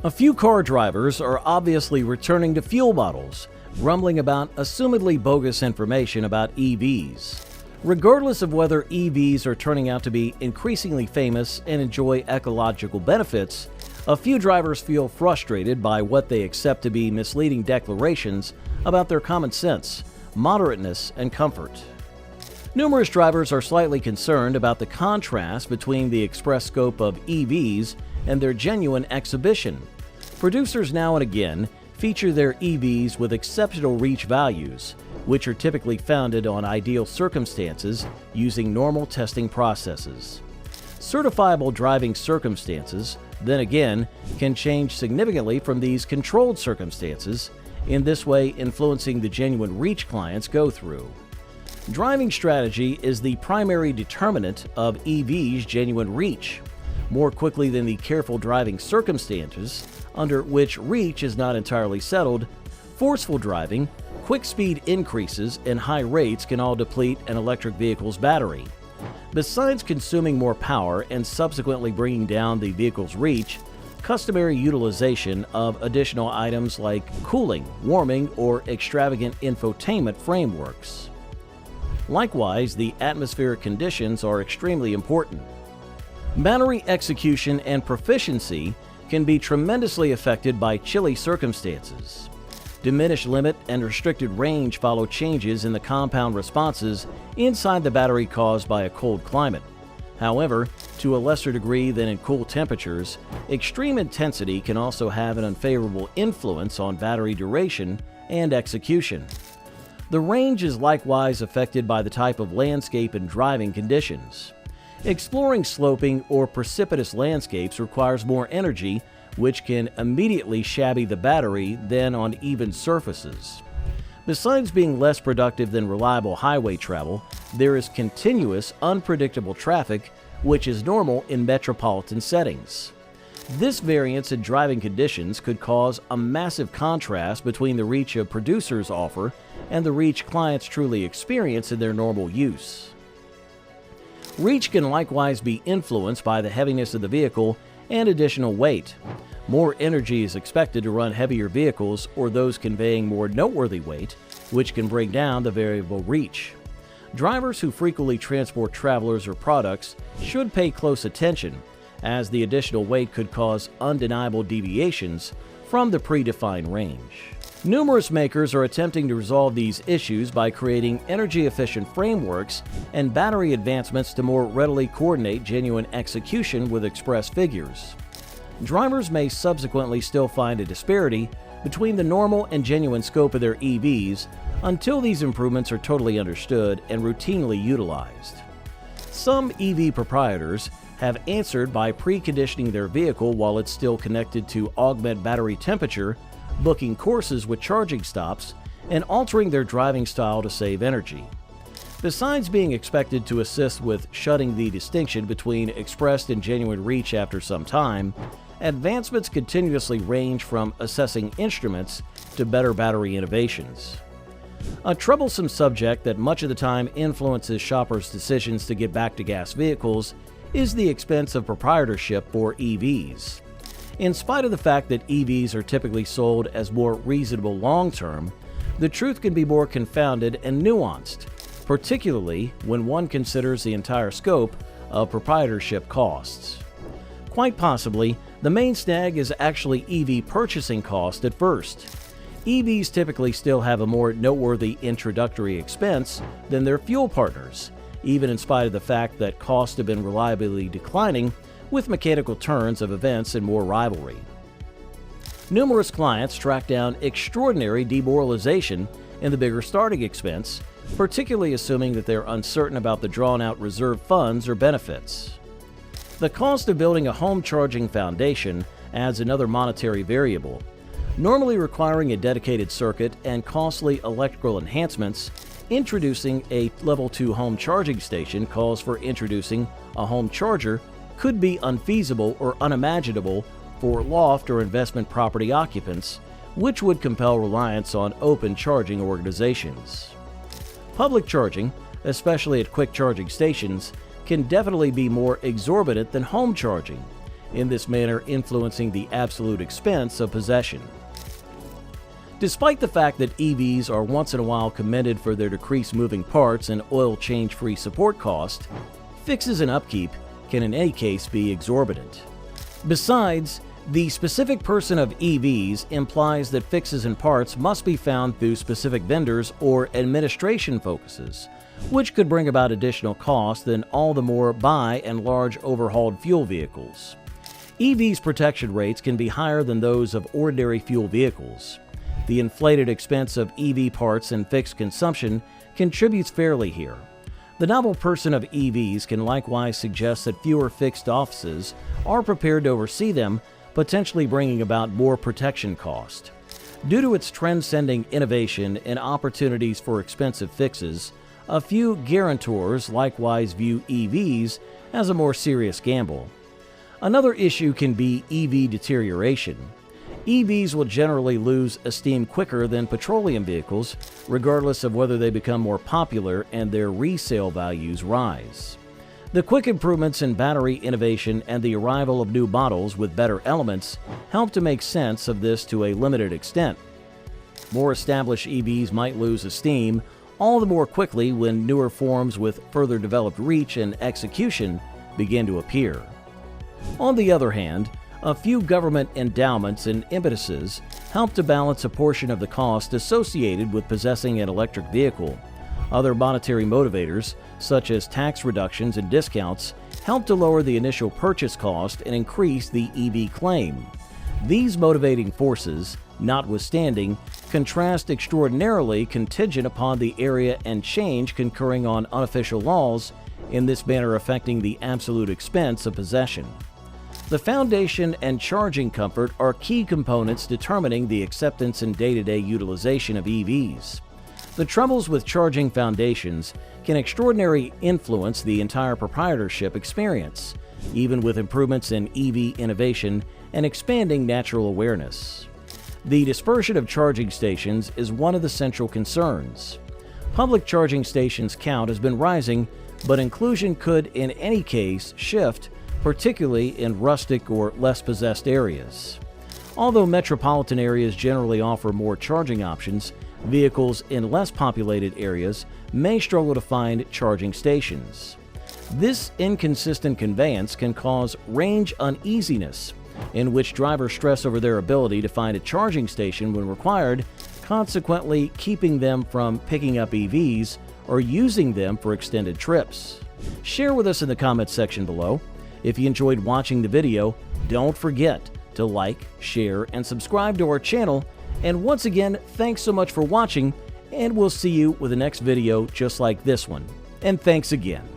A few car drivers are obviously returning to fuel bottles, grumbling about assumedly bogus information about EVs. Regardless of whether EVs are turning out to be increasingly famous and enjoy ecological benefits, a few drivers feel frustrated by what they accept to be misleading declarations about their common sense, moderateness, and comfort. Numerous drivers are slightly concerned about the contrast between the express scope of EVs and their genuine exhibition. Producers now and again feature their EVs with exceptional reach values, which are typically founded on ideal circumstances using normal testing processes. Certifiable driving circumstances, then again, can change significantly from these controlled circumstances, in this way influencing the genuine reach clients go through. Driving strategy is the primary determinant of EV's genuine reach. More quickly than the careful driving circumstances, under which reach is not entirely settled, forceful driving, quick speed increases, and high rates can all deplete an electric vehicle's battery. Besides consuming more power and subsequently bringing down the vehicle's reach, customary utilization of additional items like cooling, warming, or extravagant infotainment frameworks. Likewise, the atmospheric conditions are extremely important. Battery execution and proficiency can be tremendously affected by chilly circumstances. Diminished limit and restricted range follow changes in the compound responses inside the battery caused by a cold climate. However, to a lesser degree than in cool temperatures, extreme intensity can also have an unfavorable influence on battery duration and execution. The range is likewise affected by the type of landscape and driving conditions. Exploring sloping or precipitous landscapes requires more energy, which can immediately shabby the battery than on even surfaces. Besides being less productive than reliable highway travel, there is continuous, unpredictable traffic, which is normal in metropolitan settings. This variance in driving conditions could cause a massive contrast between the reach a producer's offer and the reach clients truly experience in their normal use. Reach can likewise be influenced by the heaviness of the vehicle and additional weight. More energy is expected to run heavier vehicles or those conveying more noteworthy weight, which can bring down the variable reach. Drivers who frequently transport travelers or products should pay close attention, as the additional weight could cause undeniable deviations from the predefined range. Numerous makers are attempting to resolve these issues by creating energy-efficient frameworks and battery advancements to more readily coordinate genuine execution with express figures. Drivers may subsequently still find a disparity between the normal and genuine scope of their EVs until these improvements are totally understood and routinely utilized. Some EV proprietors have answered by preconditioning their vehicle while it's still connected to augment battery temperature, booking courses with charging stops, and altering their driving style to save energy. Besides being expected to assist with shutting the distinction between expressed and genuine reach after some time, advancements continuously range from assessing instruments to better battery innovations. A troublesome subject that much of the time influences shoppers' decisions to get back to gas vehicles is the expense of proprietorship for EVs. In spite of the fact that EVs are typically sold as more reasonable long-term, the truth can be more confounded and nuanced, particularly when one considers the entire scope of proprietorship costs. Quite possibly, the main snag is actually EV purchasing cost at first. EVs typically still have a more noteworthy introductory expense than their fuel partners, even in spite of the fact that costs have been reliably declining with mechanical turns of events and more rivalry. Numerous clients track down extraordinary demoralization in the bigger starting expense, particularly assuming that they're uncertain about the drawn-out reserve funds or benefits. The cost of building a home charging foundation adds another monetary variable, normally requiring a dedicated circuit and costly electrical enhancements. Introducing a Level 2 home charging station calls for introducing a home charger could be unfeasible or unimaginable for loft or investment property occupants, which would compel reliance on open charging organizations. Public charging, especially at quick charging stations, can definitely be more exorbitant than home charging, in this manner influencing the absolute expense of possession. Despite the fact that EVs are once in a while commended for their decreased moving parts and oil change-free support cost, fixes and upkeep can in any case be exorbitant. Besides, the specific person of EVs implies that fixes and parts must be found through specific vendors or administration focuses, which could bring about additional costs than all the more buy and large overhauled fuel vehicles. EVs' protection rates can be higher than those of ordinary fuel vehicles. The inflated expense of EV parts and fixed consumption contributes fairly here. The novel person of EVs can likewise suggest that fewer fixed offices are prepared to oversee them, potentially bringing about more protection cost. Due to its transcending innovation and opportunities for expensive fixes, a few guarantors likewise view EVs as a more serious gamble. Another issue can be EV deterioration. EVs will generally lose esteem quicker than petroleum vehicles, regardless of whether they become more popular and their resale values rise. The quick improvements in battery innovation and the arrival of new models with better elements help to make sense of this to a limited extent. More established EVs might lose esteem all the more quickly when newer forms with further developed reach and execution begin to appear. On the other hand, a few government endowments and impetuses help to balance a portion of the cost associated with possessing an electric vehicle. Other monetary motivators, such as tax reductions and discounts, help to lower the initial purchase cost and increase the EV claim. These motivating forces, notwithstanding, contrast extraordinarily contingent upon the area and change concurring on unofficial laws, in this manner affecting the absolute expense of possession. The foundation and charging comfort are key components determining the acceptance and day-to-day utilization of EVs. The troubles with charging foundations can extraordinarily influence the entire proprietorship experience, even with improvements in EV innovation and expanding natural awareness. The dispersion of charging stations is one of the central concerns. Public charging stations count has been rising, but inclusion could in any case shift, particularly in rustic or less possessed areas. Although metropolitan areas generally offer more charging options, vehicles in less populated areas may struggle to find charging stations. This inconsistent conveyance can cause range uneasiness, in which drivers stress over their ability to find a charging station when required, consequently keeping them from picking up EVs or using them for extended trips. Share with us in the comments section below. If you enjoyed watching the video, don't forget to like, share, and subscribe to our channel. And once again, thanks so much for watching, and we'll see you with the next video just like this one. And thanks again.